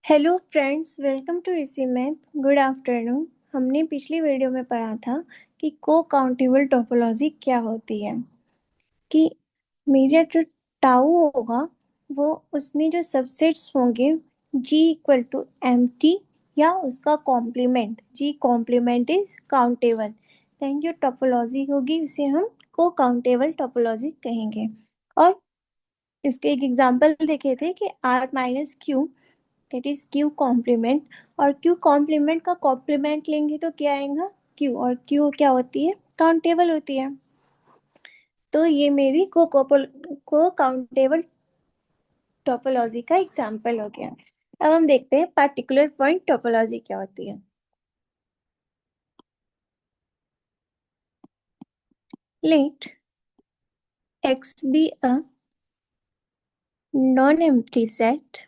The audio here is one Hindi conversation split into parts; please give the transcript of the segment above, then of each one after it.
हेलो फ्रेंड्स, वेलकम टू इसी मैथ। Good afternoon. हमने पिछली वीडियो में पढ़ा था कि को काउंटेबल टोपोलॉजी क्या होती है। कि मेरा जो टाउ होगा वो उसमें जो सबसेट्स होंगे G equal to empty या उसका complement. G complement is countable, then जो टोपोलॉजी होगी उसे हम को काउंटेबल टोपोलॉजी कहेंगे। और इसके एक एग्जांपल देखे थे कि R minus Q, that is Q complement. और क्यू कॉम्प्लीमेंट का कॉम्प्लीमेंट लेंगे तो क्या आएगा क्यू, और क्यू क्या होती है काउंटेबल होती है। तो ये मेरी को काउंटेबल टोपोलॉजी का एग्जांपल हो गया। अब हम देखते हैं पार्टिकुलर पॉइंट टोपोलॉजी क्या होती है। Let x be a non-empty set।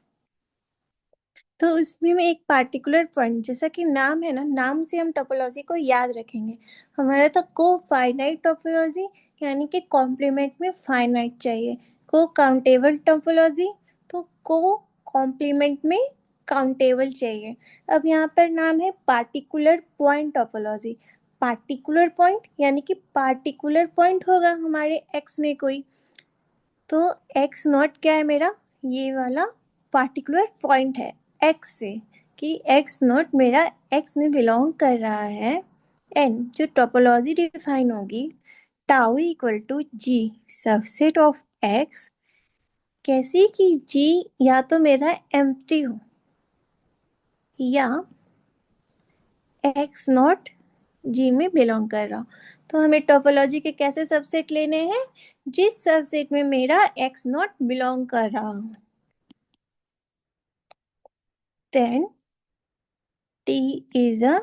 तो उसमें में एक पार्टिकुलर पॉइंट, जैसा कि नाम है ना, नाम से हम टोपोलॉजी को याद रखेंगे। हमारा तो को फाइनाइट टोपोलॉजी, यानी कि कॉम्प्लीमेंट में फाइनाइट चाहिए। को काउंटेबल टोपोलॉजी, तो को कॉम्प्लीमेंट में काउंटेबल चाहिए। अब यहाँ पर नाम है particular point topology. Particular point यानी कि पार्टिकुलर पॉइंट होगा हमारे एक्स में कोई। तो एक्स नॉट क्या है मेरा, ये वाला पार्टिकुलर पॉइंट है एक्स से, कि एक्स नॉट मेरा एक्स में बिलोंग कर रहा है। एंड जो टोपोलॉजी डिफाइन होगी, tau equal to G subset of X. कैसी कि जी या तो मेरा एम्प्टी हो या एक्स नॉट जी में बिलोंग कर रहा हो। तो हमें टोपोलॉजी के कैसे सबसेट लेने हैं, जिस सबसेट में मेरा एक्स नॉट बिलोंग कर रहा हो। Then T is a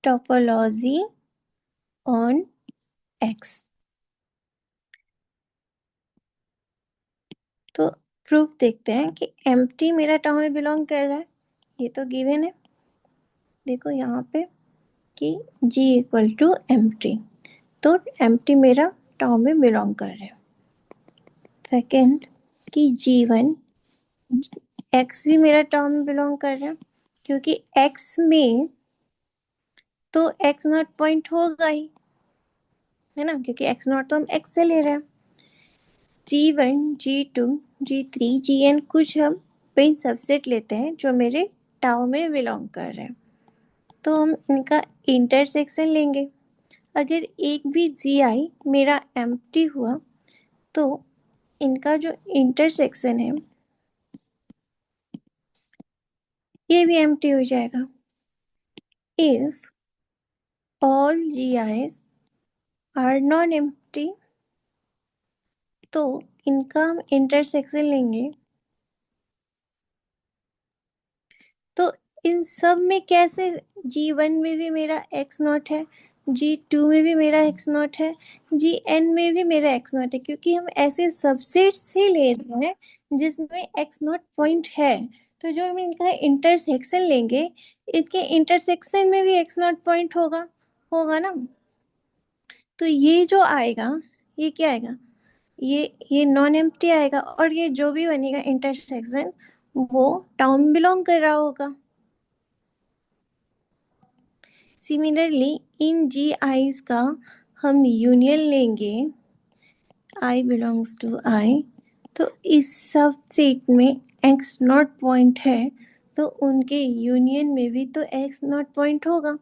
topology on X। तो प्रूफ देखते हैं कि एम्प्टी मेरा टाउ में बिलोंग कर रहा है। ये तो गिवन है, देखो यहाँ पे कि G इक्वल टू एम्प्टी, तो एम्प्टी मेरा टाउ में बिलोंग कर रहा है। सेकेंड कि G1 X भी मेरा टाउ में बिलोंग कर रहा है, क्योंकि X में तो X नॉट पॉइंट होगा ही, है ना, क्योंकि X नॉट तो हम X से ले रहे हैं। G1, G2, G3, Gn कुछ हम पेन सबसेट लेते हैं जो मेरे टाउ में बिलोंग कर रहे हैं, तो हम इनका इंटरसेक्शन लेंगे। अगर एक भी Gi मेरा एम्प्टी हुआ तो इनका जो इंटरसेक्शन है ये भी एम्प्टी हो जाएगा। If all Gi's are non empty, तो इनका हम इंटरसेक्शन लेंगे। तो इन सब में कैसे, G1 में भी मेरा एक्स नॉट है, G2 में भी मेरा एक्स नॉट है, Gn में भी मेरा एक्स नॉट है, क्योंकि हम ऐसे सबसेट से ले रहे हैं जिसमें एक्स नॉट पॉइंट है। तो जो हम इनका इंटरसेक्शन लेंगे, इनके इंटरसेक्शन में भी एक्स नॉट पॉइंट होगा, होगा ना। तो ये जो आएगा, ये क्या आएगा, ये नॉन एम्प्टी आएगा, और ये जो भी बनेगा इंटरसेक्शन वो टाउन बिलोंग कर रहा होगा। सिमिलरली इन जी आईज का हम यूनियन लेंगे, आई बिलोंग्स टू आई, तो इस सब सेट में एक्स नॉट पॉइंट है, तो उनके यूनियन में भी तो एक्स नॉट पॉइंट होगा,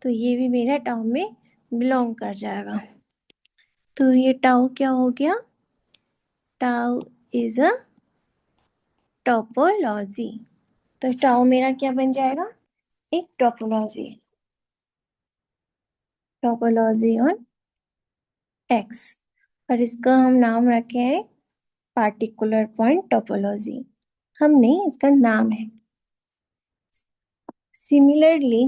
तो ये भी मेरा टाउ में बिलोंग कर जाएगा। तो ये टाउ क्या हो गया, टाउ इज अ टोपोलॉजी। तो टाउ मेरा क्या बन जाएगा, एक टोपोलॉजी, टोपोलॉजी ऑन एक्स। और इसका हम नाम रखे हैं पार्टिकुलर पॉइंट टोपोलॉजी, हम नहीं, इसका नाम है। सिमिलरली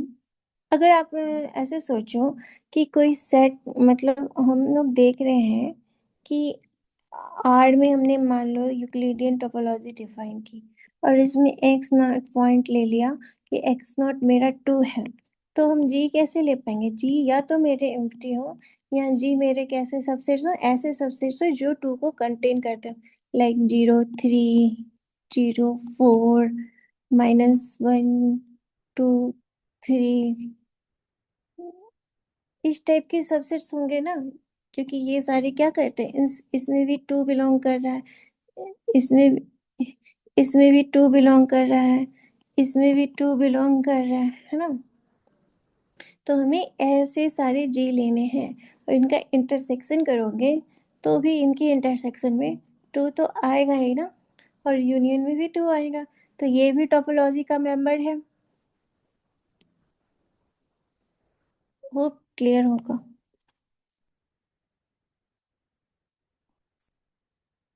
अगर आप ऐसे सोचो कि कोई सेट, मतलब हम लोग देख रहे हैं कि आर में हमने मान लो यूक्लिडियन टोपोलॉजी डिफाइन की, और इसमें एक्स नॉट पॉइंट ले लिया कि एक्स नॉट मेरा 2 है, तो हम जी कैसे ले पाएंगे, जी या तो मेरे एम्प्टी हो या जी मेरे कैसे सबसेट्स हो, ऐसे सबसेट्स हो जो 2 को कंटेन करते हो, लाइक 0, 3, 0, 4, -1 2 3 इस टाइप के सबसेट्स होंगे ना, क्योंकि ये सारे क्या करते हैं, इसमें भी 2 बिलोंग कर रहा है, इसमें इसमें भी 2 बिलोंग कर रहा है, इसमें भी 2 बिलोंग कर रहा है ना। तो हमें ऐसे सारे जी लेने हैं और इनका इंटरसेक्शन करोगे तो भी इनकी इंटरसेक्शन में 2 तो आएगा ही ना, और यूनियन में भी 2 आएगा, तो ये भी टोपोलॉजी का मेंबर है। होप क्लियर होगा।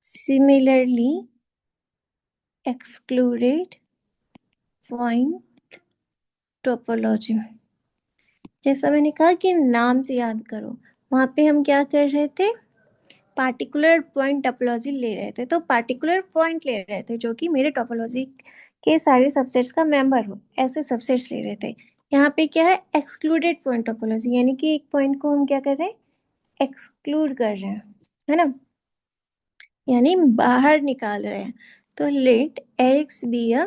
सिमिलरली एक्सक्लूडेड पॉइंट टोपोलॉजी, जैसा मैंने कहा कि नाम से याद करो, वहां पे हम क्या कर रहे थे, पार्टिकुलर पॉइंट टोपोलॉजी ले रहे थे, तो पार्टिकुलर पॉइंट ले रहे थे जो कि मेरे टोपोलॉजी के सारे सबसेट्स का मेंबर हो, ऐसे सबसेट्स ले रहे थे। यहाँ पे क्या है, एक्सक्लूडेड पॉइंट टोपोलॉजी, यानी कि एक पॉइंट को हम क्या कर रहे हैं, एक्सक्लूड कर रहे हैं, है ना, यानी बाहर निकाल रहे हैं। तो let X be a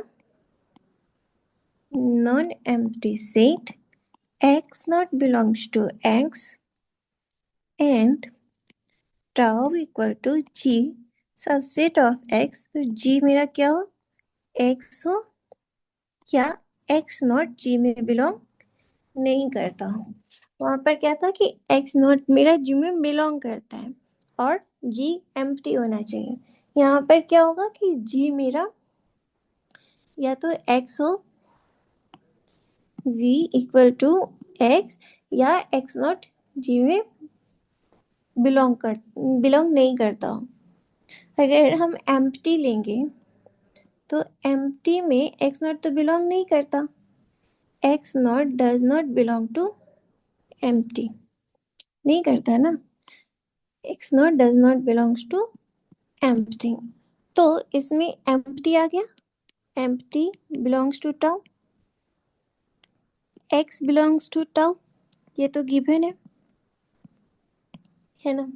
non empty set, x not belongs to x and tau equal to g subset of x, तो g मेरा क्या हो, x हो, या x नॉट g में बिलोंग नहीं करता हूँ। वहां पर क्या था कि x नॉट मेरा g में बिलोंग करता है और g एम्प्टी होना चाहिए। यहाँ पर क्या होगा कि g मेरा या तो x हो, g इक्वल टू x, या x नॉट g में बिलोंग नहीं करता हो। अगर हम एम्प्टी लेंगे तो एम्प्टी में एक्स नॉट तो बिलोंग नहीं करता, X nought does not belong to empty, नहीं करता है ना, X nought does not belongs to empty. तो इसमें एम्प्टी आ गया, empty belongs to tau, X belongs to tau, ये तो गिवन है ना।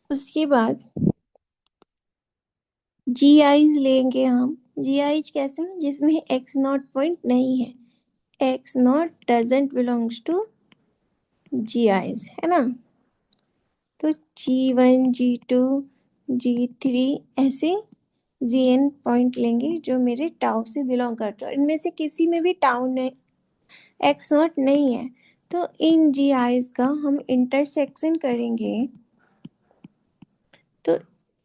उसके बाद जी आईज लेंगे हम, जी आईज कैसे, जिसमें एक्स नॉट पॉइंट नहीं है, X nought doesn't belongs to G i's, है ना। तो G1 G2 G3 ऐसे Gn पॉइंट लेंगे जो मेरे टाउ से बिलोंग करते हैं, इनमें से किसी में भी टाउ नहीं, एक्स नॉट नहीं है, तो इन जी आईज का हम इंटरसेक्शन करेंगे, तो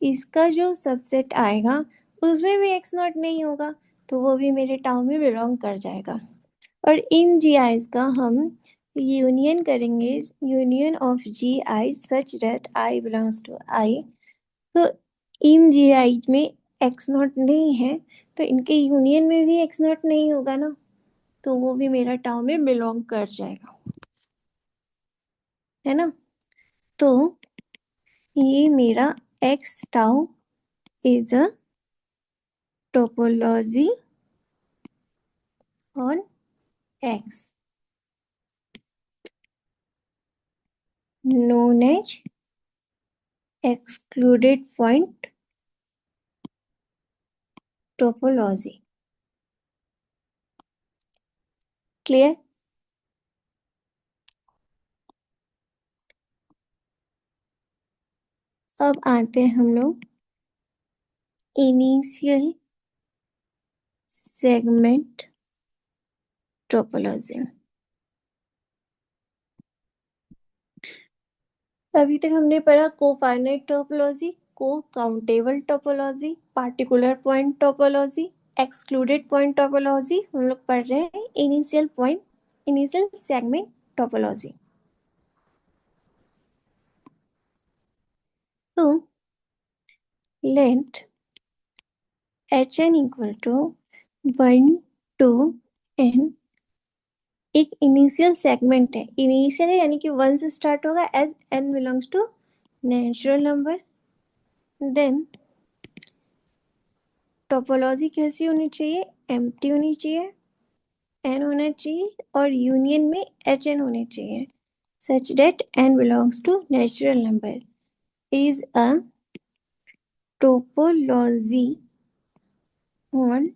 इसका जो सबसेट आएगा उसमें भी एक्स नॉट नहीं होगा, तो वो भी मेरे टाउ में बिलोंग कर जाएगा। और इन जी आईज का हम यूनियन करेंगे, union of G I such that I belongs to I, तो इन जी आई में एक्स नॉट नहीं है, तो इनके यूनियन में भी एक्स नॉट नहीं होगा ना, तो वो भी मेरा टाउ में बिलोंग कर जाएगा, है ना। तो ये मेरा x tau is a topology on x known as excluded point topology। Clear. अब आते हैं हम लोग इनिशियल सेगमेंट टोपोलॉजी। अभी तक हमने पढ़ा cofinite topology, cocountable topology, particular point topology, excluded point topology, हम लोग पढ़ रहे हैं इनिशियल सेगमेंट टोपोलॉजी। तो let H N equal to 1 2 n एक इनिशियल सेगमेंट है, इनिशियल है यानी कि 1 से स्टार्ट होगा, as n belongs to natural number. Then topology कैसी होनी चाहिए, एम्प्टी होनी चाहिए, n होना चाहिए, और यूनियन में एच एन होने चाहिए, such that n belongs to natural number, is a topology on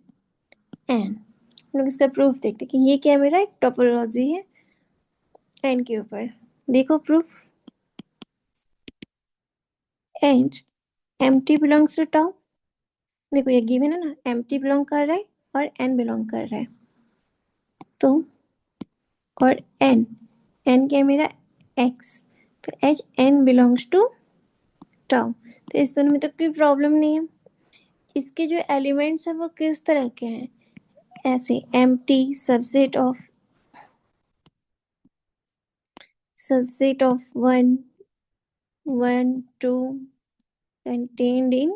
N. हम लोग इसका प्रूफ देखते कि ये क्या मेरा एक टोपोलॉजी है एन के ऊपर। देखो proof. And empty belongs to tau. देखो ये गिवन है ना, एम्प्टी बिलोंग कर रहा है और एन बिलोंग कर रहा है। तो और एन, एन क्या है मेरा एक्स, तो H N belongs to tau. तो इस दोनों में तो कोई प्रॉब्लम नहीं है। इसके जो एलिमेंट्स हैं वो किस तरह के हैं, ऐसे empty subset of one, one to, contained in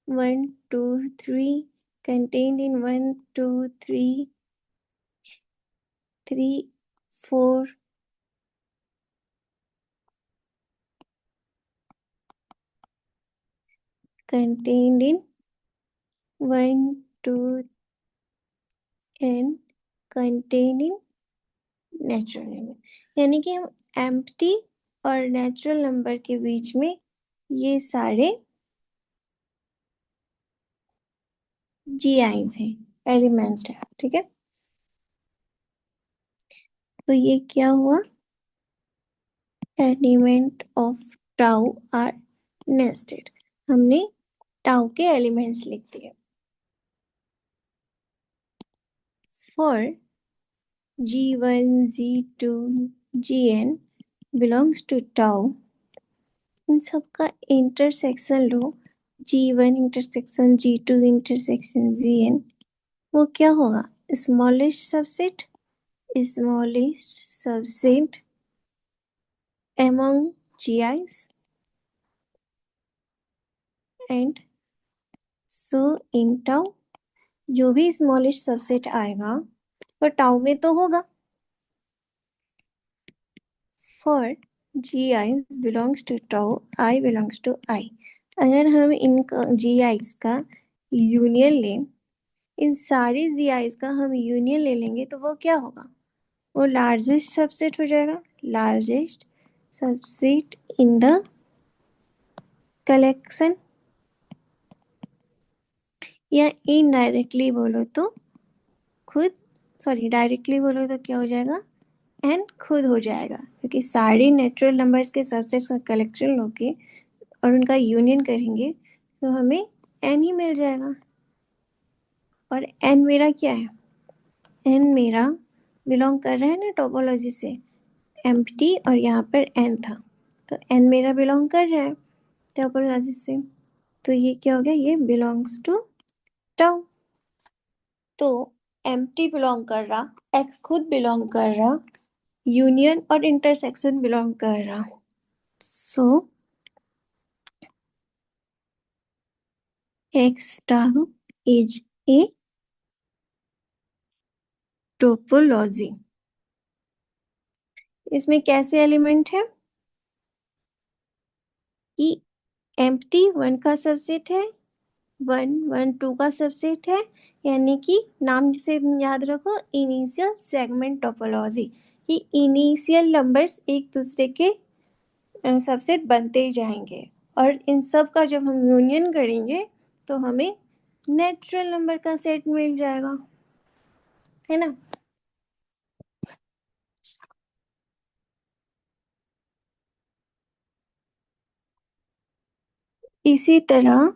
one two three, contained in one two three, three four, contained in one two and contained in natural number. यानी कि हम एम्प्टी और नेचुरल नंबर के बीच में ये सारे जी आइंस हैं, एलिमेंट है, ठीक है। तो ये क्या हुआ, element of tau are nested. हमने टाउ के एलिमेंट्स लिख दिए। For G1, G2, Gn belongs to tau, इन सबका इंटरसेक्शन लो, G1 intersection G2 intersection Gn, वो क्या होगा, smallest subset, smallest subset among GIs and so in tau. जो भी स्मॉलेस्ट सबसेट आएगा वो टाउ में तो होगा। For G I belongs to tau, I belongs to I. अगर हम इनका जी आईज का यूनियन लें, इन सारी जी आईज का हम यूनियन ले लेंगे तो वो क्या होगा, वो लार्जेस्ट सबसेट हो जाएगा, largest subset in the collection. या इनडायरेक्टली बोलो तो खुद, सॉरी डायरेक्टली बोलो तो क्या हो जाएगा, एन खुद हो जाएगा, क्योंकि सारे नेचुरल नंबर्स के सबसेट्स का कलेक्शन लोगे और उनका यूनियन करेंगे तो हमें एन ही मिल जाएगा। और एन मेरा क्या है, एन मेरा बिलोंग कर रहा है ना टोपोलॉजी से, एम्प्टी और यहाँ पर एन था, तो एन मेरा बिलोंग कर रहा है टोपोलॉजी से। तो ये क्या हो गया, ये बिलोंग्स टू टाउ। तो एम्प्टी बिलोंग कर रहा, एक्स खुद बिलोंग कर रहा, यूनियन और इंटरसेक्शन बिलोंग कर रहा। So X tau is a topology. इसमें कैसे एलिमेंट है कि एम्प्टी वन का सबसेट है, वन वन टू का सबसेट है, यानी कि नाम से याद रखो इनिशियल सेगमेंट टोपोलॉजी, कि इनिशियल नंबर्स एक दूसरे के सबसेट बनते ही जाएंगे और इन सब का जब हम यूनियन करेंगे तो हमें नेचुरल नंबर का सेट मिल जाएगा, है ना। इसी तरह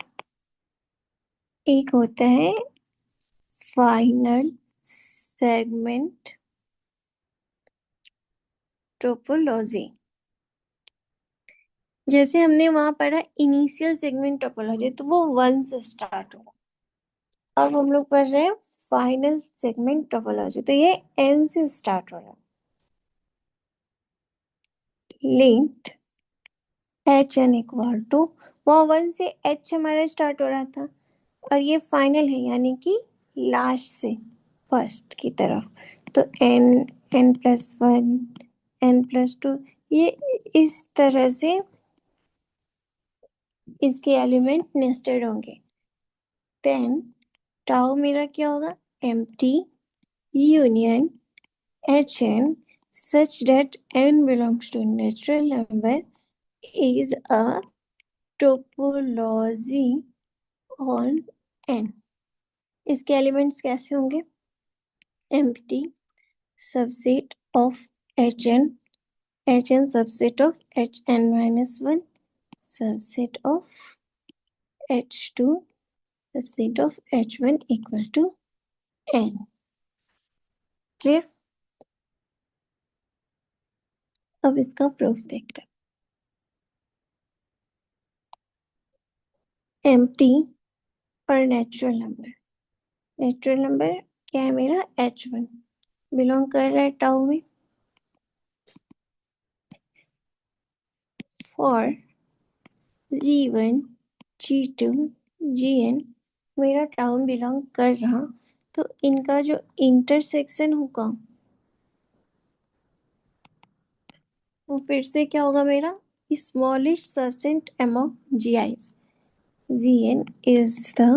एक होता है फाइनल सेगमेंट टोपोलॉजी। जैसे हमने वहां पढ़ा इनिशियल सेगमेंट टोपोलॉजी, तो वो वन से स्टार्ट होगा। अब हम लोग पढ़ रहे हैं फाइनल सेगमेंट टोपोलॉजी, तो ये एन से स्टार्ट हो रहा है। Linked H N equal to, वो वन से एच हमारा स्टार्ट हो रहा था और ये फाइनल है, यानी कि लास्ट से फर्स्ट की तरफ। तो N, N plus one, N plus two, ये इस तरह से इसके एलिमेंट नेस्टेड होंगे। देन टाउ मेरा क्या होगा, empty union H N such that n belongs to natural number is a topology on n। इसके एलिमेंट्स कैसे होंगे? Empty subset of Hn, Hn subset of Hn minus 1, subset of H2, subset of H1 equal to n. Clear? अब इसका प्रूफ देखते हैं। एम्प्टी और नेचुरल नंबर क्या है मेरा? H1 बिलोंग कर रहा है टाउ में। फॉर G1, G2, Gn मेरा टाउ बिलोंग कर रहा, तो इनका जो इंटरसेक्शन होगा वो फिर से क्या होगा मेरा? Smallest subset among GIs. Gn is the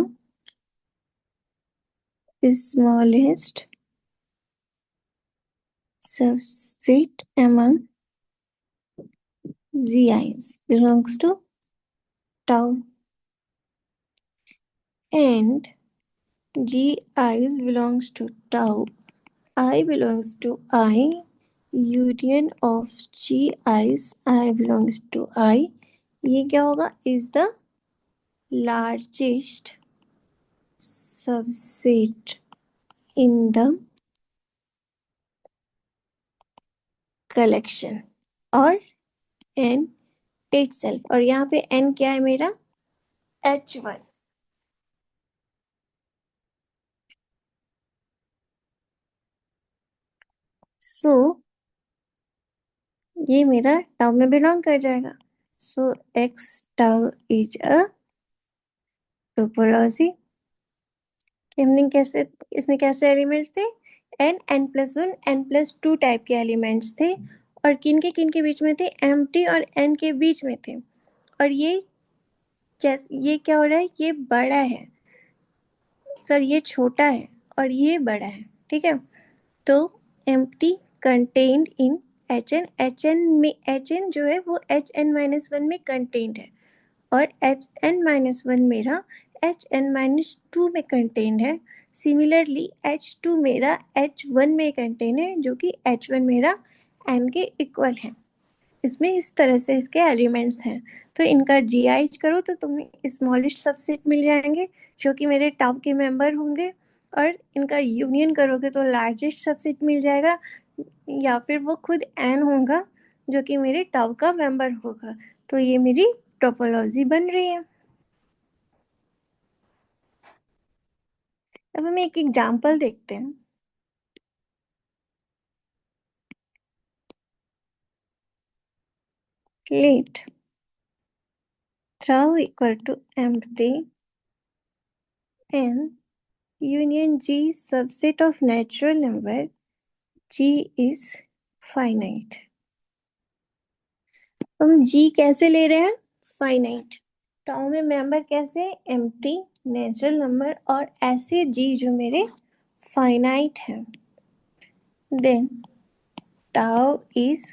smallest subset among GIs belongs to tau, and GIs belongs to tau. I belongs to I. Union of GIs I belongs to I. ये क्या होगा? Is the largest subset in the collection और n itself. और यहाँ पे n क्या है मेरा? H1. So ये मेरा टाउ में बिलोंग कर जाएगा. So x tau is a topology. हमने कैसे इसमें कैसे एलिमेंट्स थे? n+1 n+2 टाइप के एलिमेंट्स थे, और किन के बीच में थे? एम्प्टी और n के बीच में थे. और ये क्या हो रहा है? ये बड़ा है सर, ये छोटा है और ये बड़ा है. ठीक है, तो एम्प्टी कंटेन्ड इन Hn में Hn जो है वो Hn-1 में कंटेन्ड है, और Hn-1 मेरा Hn-2 में कंटेन्ड है. सिमिलरली H2 मेरा H1 में कंटेन है, जो कि H1 मेरा n के इक्वल है. इसमें इस तरह से इसके एलिमेंट्स हैं. तो इनका GI करो तो तुम्हें स्मॉलेस्ट सबसेट मिल जाएंगे जो कि मेरे टाउ के मेंबर होंगे, और इनका यूनियन करोगे तो लार्जेस्ट सबसेट मिल जाएगा, या फिर वो खुद n होगा जो कि मेरे टाउ का मेंबर होगा. तो ये मेरी टोपोलॉजी बन रही है. अब हम एक एग्जाम्पल देखते हैं. Let tau equal to empty n union G subset of natural number G is finite. हम G कैसे ले रहे हैं? फाइनाइट. टाउ में मेंबर कैसे? एम्प्टी, नेचुरल नंबर, और ऐसे G जो मेरे फाइनाइट है. Then tau is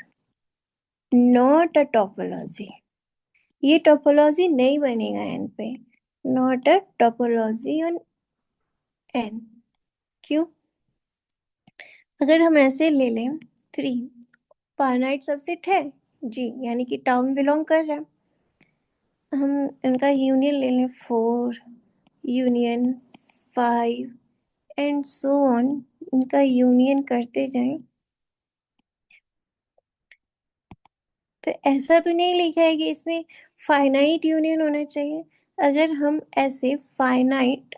not a topology. ये टोपोलॉजी नहीं बनेगा n पे. Not a topology on n. क्यों? अगर हम ऐसे ले लें 3 फाइनाइट सबसेट है G, यानी कि टाउ में बिलोंग कर रहा है. हम इनका यूनियन ले लें 4 यूनियन 5 एंड सो ऑन. इनका यूनियन करते जाएं तो ऐसा तो नहीं लिखा है कि इसमें फाइनाइट यूनियन होना चाहिए. अगर हम ऐसे फाइनाइट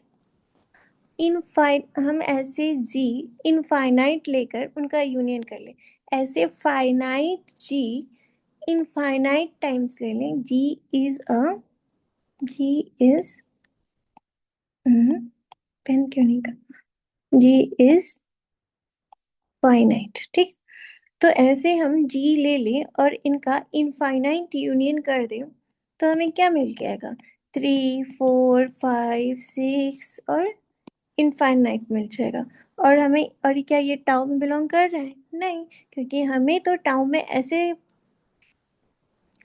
हम ऐसे G इनफाइनाइट लेकर उनका यूनियन कर लें, ऐसे फाइनाइट G इनफाइनाइट टाइम्स ले लें. G इज पेन क्यों नहीं कर? G is finite. ठीक, तो ऐसे हम G ले लें और इनका इनफाइनाइट यूनियन कर दें तो हमें क्या मिल जाएगा? 3 4 5 6 और इनफाइनाइट मिल जाएगा. और क्या ये टाउ में बिलोंग कर रहा है? नहीं, क्योंकि हमें तो टाउ में ऐसे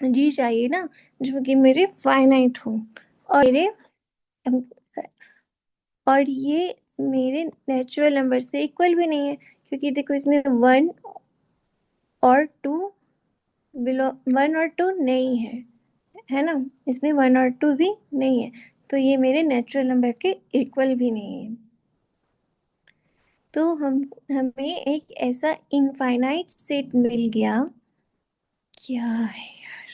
G चाहिए ना जो कि मेरे फाइनाइट हो, और ये मेरे नेचुरल नंबर्स के इक्वल भी नहीं है, क्योंकि देखो इसमें 1 और 2 बिलो 1 और 2 नहीं है ना, इसमें 1 और 2 भी नहीं है, तो ये मेरे नेचुरल नंबर के इक्वल भी नहीं है। तो हमें एक ऐसा इनफाइनाइट सेट मिल गया, क्या है यार,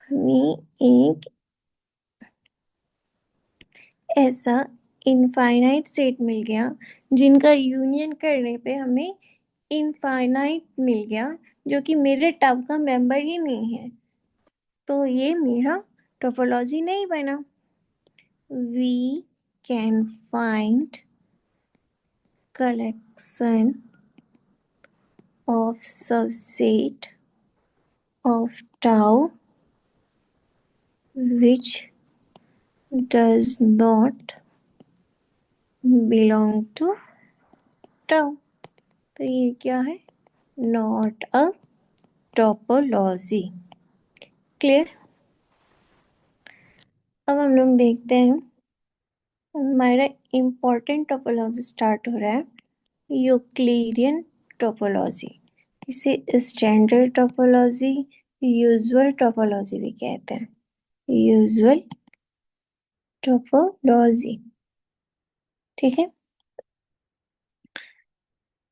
हमें एक ऐसा इनफाइनाइट सेट मिल गया जिनका यूनियन करने पे हमें इनफाइनाइट मिल गया, जो कि मेरे टब का मेंबर ही नहीं है, तो ये मेरा टोपोलॉजी नहीं बना। We can find collection of subset of tau which does not belong to tau। तो ये क्या है? Not a topology। क्लियर? अब हम लोग देखते हैं, हमारा इम्पोर्टेंट टोपोलॉजी स्टार्ट हो रहा है, यूक्लिडियन टोपोलॉजी। इसे स्टैंडर्ड टोपोलॉजी, यूजुअल टोपोलॉजी भी कहते हैं, यूजुअल टोपोलॉजी। ठीक है,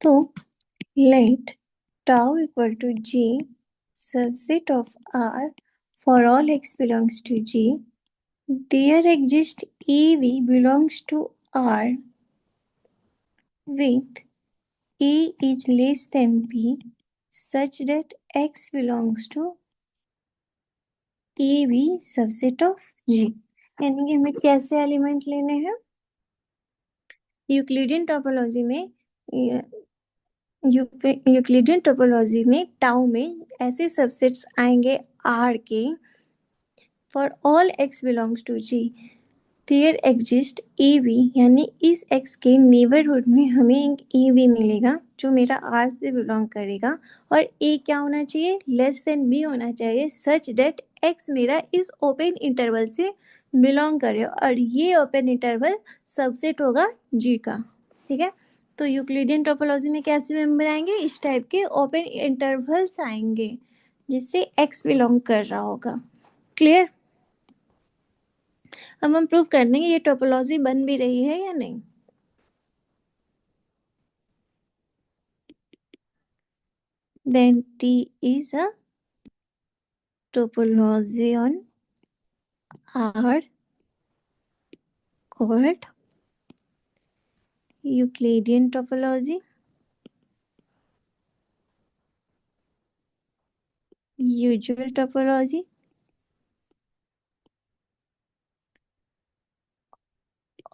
तो let tau equal to G subset of R for all x belongs to G, there exists EV belongs to R with A is less than B such that x belongs to EV subset of G। यानी कि हमें कैसे एलिमेंट लेने हैं यूक्लिडियन टोपोलॉजी में, यूक्लिडियन टोपोलॉजी में टाउ में ऐसे सबसेट्स आएंगे आर के, for all X belongs to G there exist a V, यानी इस एक्स के नेबरहुड में हमें एक ए वी मिलेगा जो मेरा आर से बिलोंग करेगा, और ए क्या होना चाहिए, लेस देन बी होना चाहिए, सच डेट एक्स मेरा इस ओपन इंटरवल से बिलोंग करे, और ये ओपन इंटरवल सबसेट होगा जी का। ठीक है, तो यूक्लिडियन टोपोलॉजी में कैसे मेंबर आएंगे, इस टाइप के ओपन इंटरवल्स आएंगे जिससे एक्स बिलोंग कर रहा होगा। क्लियर? अब हम प्रूव कर देंगे ये टोपोलॉजी बन भी रही है या नहीं। Then T is a topology on R called Euclidean topology, usual topology,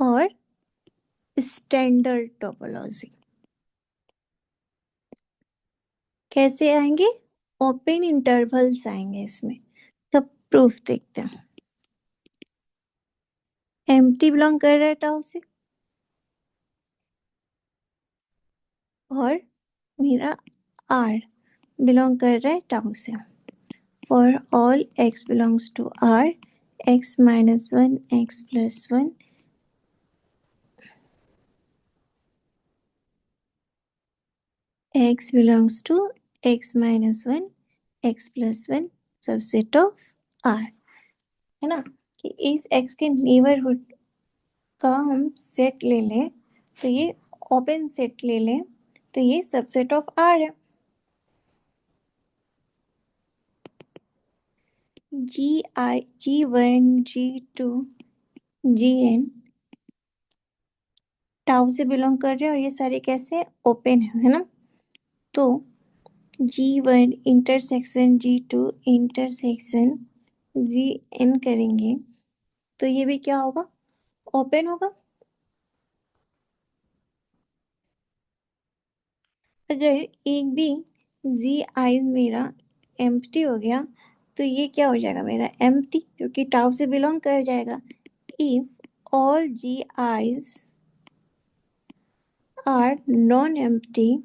और स्टैंडर्ड टोपोलॉजी। कैसे आएंगे, ओपन इंटरवल्स आएंगे इसमें। तब प्रूफ देखते हैं, एम्प्टी बिलोंग कर रहा है टाउ से, और मेरा आर बिलोंग कर रहा है टाउ से। For all X belongs to R, x minus 1 x plus 1 x belongs to x minus 1 x plus 1 subset of r, है ना, कि इस x के नेबरहुड का हम सेट ले लें, तो ये ओपन सेट ले लें, तो ये सबसेट ऑफ r है। G1 G2 Gn टाउ से बिलोंग कर रहे हैं, और ये सारे कैसे ओपन है ना, तो G1 intersection G2 intersection Gn करेंगे तो ये भी क्या होगा, ओपन होगा। अगर एक भी Gi मेरा एम्प्टी हो गया तो ये क्या हो जाएगा, मेरा एम्प्टी, क्योंकि टाउ से बिलोंग कर जाएगा। If all Gi's are non empty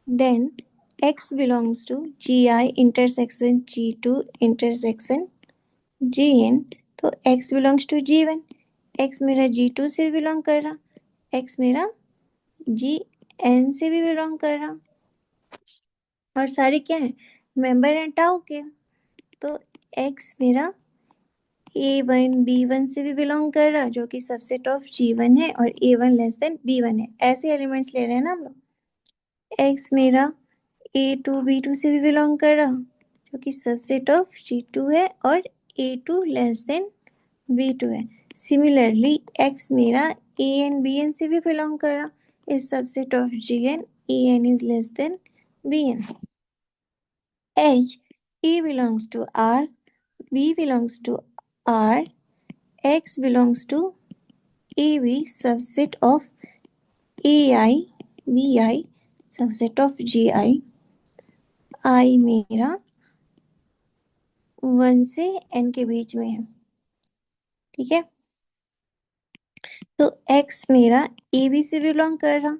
then x belongs to Gi intersection G2 intersection Gn, तो x belongs to G1, x मेरा G2 से बिलोंग कर रहा, एक्स मेरा Gn से भी बिलोंग कर रहा, और सारे क्या है, मेंबर हैं टाउ के। तो एक्स मेरा A1 B1 से भी बिलोंग कर रहा, जो कि सबसेट ऑफ G1 है, और A1 लेस देन B1 है। ऐसे एलिमेंट्स ले रहे हैं ना हम लोग। एक्स मेरा A2 B2 से भी बिलोंग कर रहा, जो कि सबसेट ऑफ G2 है, और A2 लेस देन B2 है। सिमिलरली एक्स मेरा AN BN से भी बिलोंग कर रहा, is subset of GN, AN is less than BN. H, A belongs to R, B belongs to R, X belongs to AB, subset of AI, BI, subset of GI, I मेरा 1 से N के बीच में है, ठीक है। तो X मेरा AB से बिलोंग कर रहा,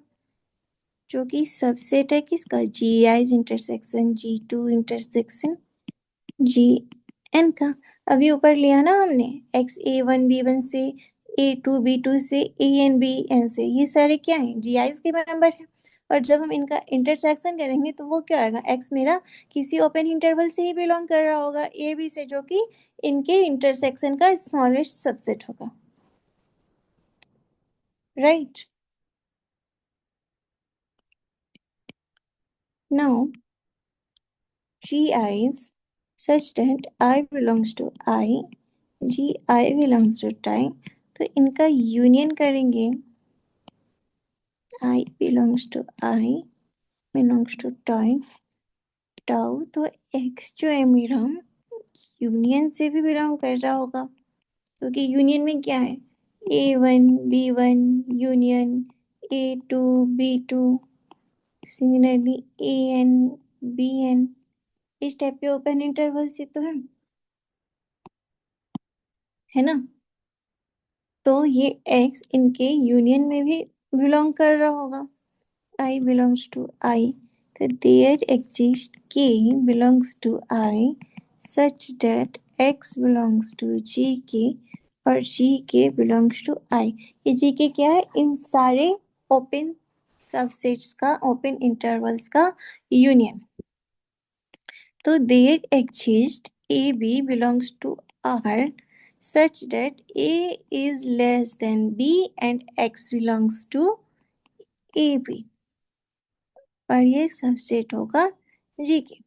जो कि सबसेट है किसका, GI intersection G2 intersection GN का। अभी ऊपर लिया ना हमने, X A1 B1 से, A2 B2 से, AN BN से, ये सारे क्या हैं, GIs के मेंबर हैं। और जब हम इनका इंटरसेक्शन करेंगे तो वो क्या आएगा, X मेरा किसी ओपन इंटरवल से ही बिलोंग कर रहा होगा, AB से, जो कि इनके इंटरसेक्शन का स्मॉलेस्ट सबसेट होगा, right. Now GIs such that I belongs to I, GI belongs to tie, तो इनका यूनियन करेंगे, I belongs to I belongs to tie tau, तो X जो है मेरा यूनियन से भी बिलोंग कर रहा होगा, क्योंकि यूनियन में क्या है, A1 B1 union A2 B2, similarly AN BN, इस टाइप के ओपन इंटरवल से तो है ना। तो ये X इनके यूनियन में भी बिलोंग कर रहा होगा, I belongs to I, तो there exists K belongs to I such that X belongs to GK और GK belongs to I। ये GK क्या है, इन सारे ओपन सबसेट्स का, ओपन इंटरवल्स का यूनियन। तो there exists AB belongs to R such that A is less than B and X belongs to AB, और ये सबसेट होगा G के।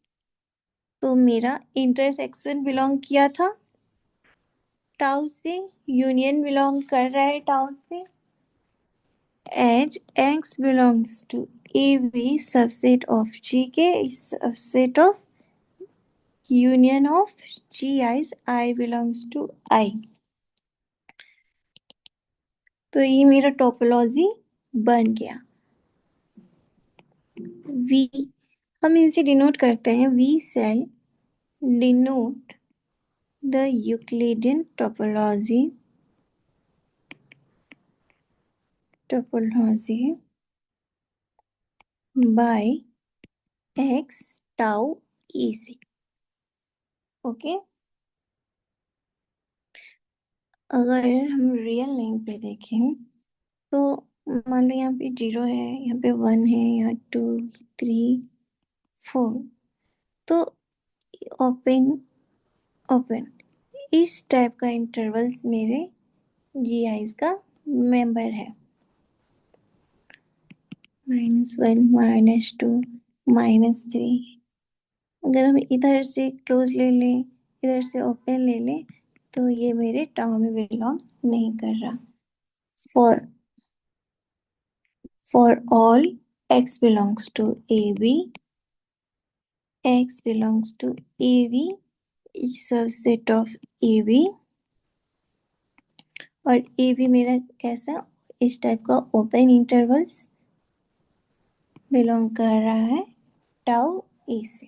तो मेरा इंटरसेक्शन बिलोंग किया था टाउ से, यूनियन बिलोंग कर रहा है टाउ से, as X belongs to AB subset of GK is subset of union of GIs, I belongs to I। तो ये मेरा टोपोलॉजी बन गया। V हम इसे डिनोट करते हैं, V shall denote the Euclidean topology by X tau EC, okay. अगर हम रियल लाइन पे देखें तो मान लो यहाँ पे 0 है, यहाँ पे 1 है, यहाँ 2 3 4, तो ओपन ओपन इस टाइप का इंटरवल्स मेरे GIs का मेंबर है, -1 -2 -3। अगर हम इधर से क्लोज ले लें, इधर से ओपन ले लें, तो ये मेरे टाउ में बिलोंग नहीं कर रहा। For all X belongs to AB, X belongs to AB is subset of AB, और AB मेरा कैसा, इस टाइप का ओपन इंटरवल्स बिलोंग कर रहा है टाउ ए से,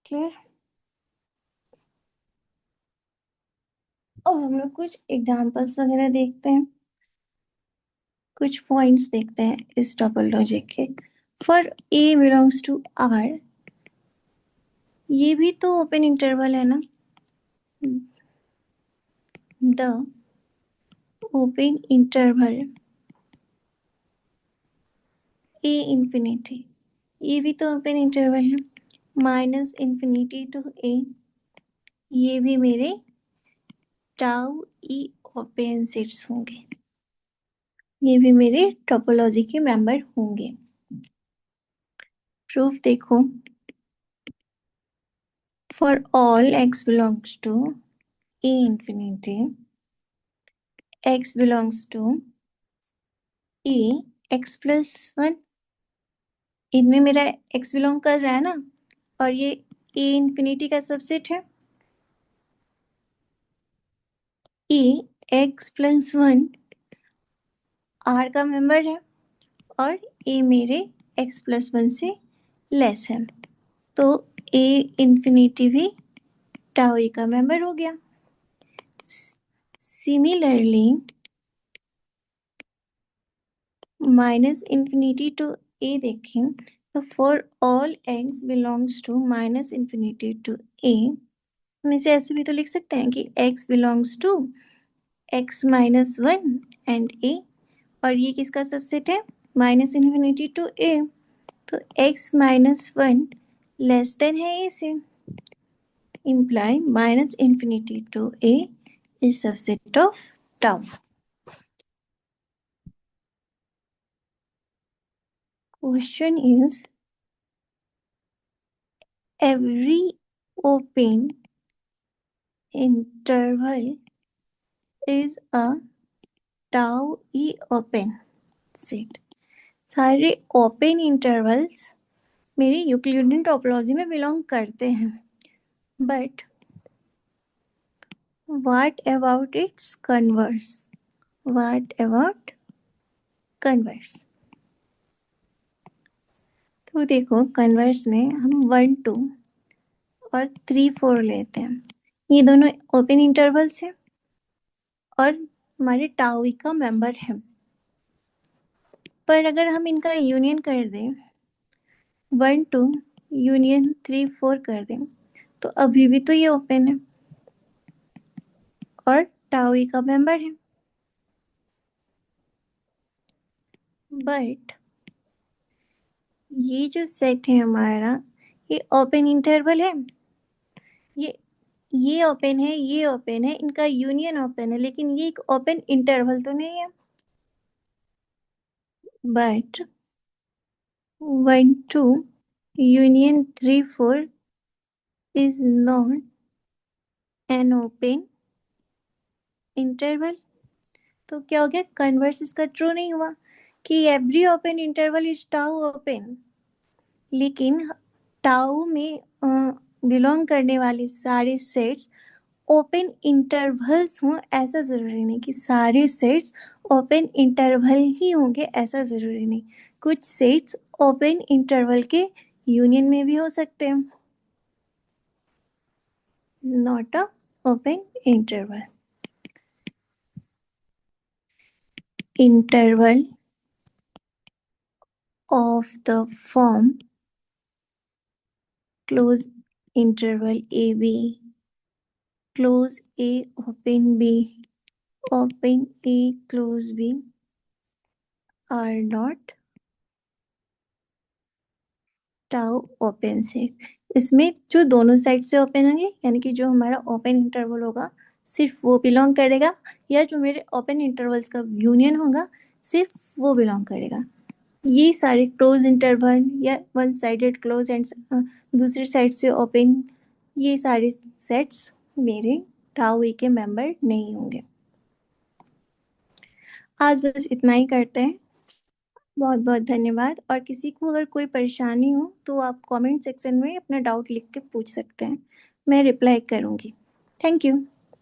क्लियर। अब हम लोग कुछ एग्जांपल्स वगैरह देखते हैं, कुछ पॉइंट्स देखते हैं इस टोपोलॉजी के। For A belongs to R, ये भी तो ओपन इंटरवल है ना, the open interval A infinity, ये भी तो ओपन इंटरवल है, माइनस इंफिनिटी टू ए, ये भी मेरे टाउ ई ओपन सेट्स होंगे, ये भी मेरे टोपोलॉजी के मेंबर होंगे। प्रूफ देखो, for all x belongs to a infinity, x belongs to a x plus one, इनमें मेरा x बिलोंग कर रहा है ना, और ये ए इंफिनिटी का सबसेट है, ए x प्लस वन आर का मेंबर है, और ए मेरे x प्लस वन से लेस है, तो ए इंफिनिटी भी टाउ ए का मेंबर हो गया। Similarly minus infinity to A देखें तो for all x belongs to minus infinity to A, हम इसे ऐसे भी तो लिख सकते हैं कि x belongs to x minus one and A, और ये किसका सबसेट है, माइनस इंफिनिटी टू ए, तो x minus one less than है ए से, imply minus infinity to a is subset of tau. Question is, every open interval is a tau e open set. सारे ओपन इंटरवल्स मेरी यूक्लिडियन टोपोलॉजी में बिलोंग करते हैं, but what about it's converse, what about converse, तो देखो कन्वर्स में हम 1 2 और 3 4 लेते हैं, ये दोनों ओपन इंटरवल्स हैं और हमारे टाउ का मेंबर है, पर अगर हम इनका यूनियन कर दें 1 2 यूनियन 3 4 कर दें, तो अभी भी तो ये ओपन है और टाउ का मेंबर है, बट ये जो सेट है हमारा, ये ओपन इंटरवल है, ये ये ओपन है, ये ओपन है, इनका यूनियन ओपन है, लेकिन ये एक ओपन इंटरवल तो नहीं है, but 1 2 union 3 4 is not an open interval, तो क्या हो गया, कन्वर्स इसका ट्रू नहीं हुआ कि every open interval is tau open, लेकिन टाउ में बिलोंग करने वाले सारे सेट्स ओपन इंटरवल्स हों ऐसा ज़रूरी नहीं, कि सारे सेट्स ओपन इंटरवल ही होंगे ऐसा ज़रूरी नहीं, कुछ सेट्स ओपन इंटरवल के यूनियन में भी हो सकते हैं, is not a open interval. Interval of the form close interval AB, close A, open B, open A, close B are not tau open set। इसमें जो दोनों साइड से ओपन होंगे, यानी कि जो हमारा ओपन इंटरवल होगा सिर्फ वो बिलोंग करेगा, या जो मेरे ओपन इंटरवल्स का यूनियन होगा सिर्फ वो बिलोंग करेगा, ये सारे क्लोज इंटरवल या वन साइडेड क्लोज एंड दूसरी साइड से ओपन, ये सारे सेट्स मेरे टाउ ए के मेंबर नहीं होंगे। आज बस इतना ही करते हैं, बहुत बहुत धन्यवाद, और किसी को अगर कोई परेशानी हो तो आप कमेंट सेक्शन में अपना डाउट लिख के पूछ सकते हैं, मैं रिप्लाई करूँगी। Thank you.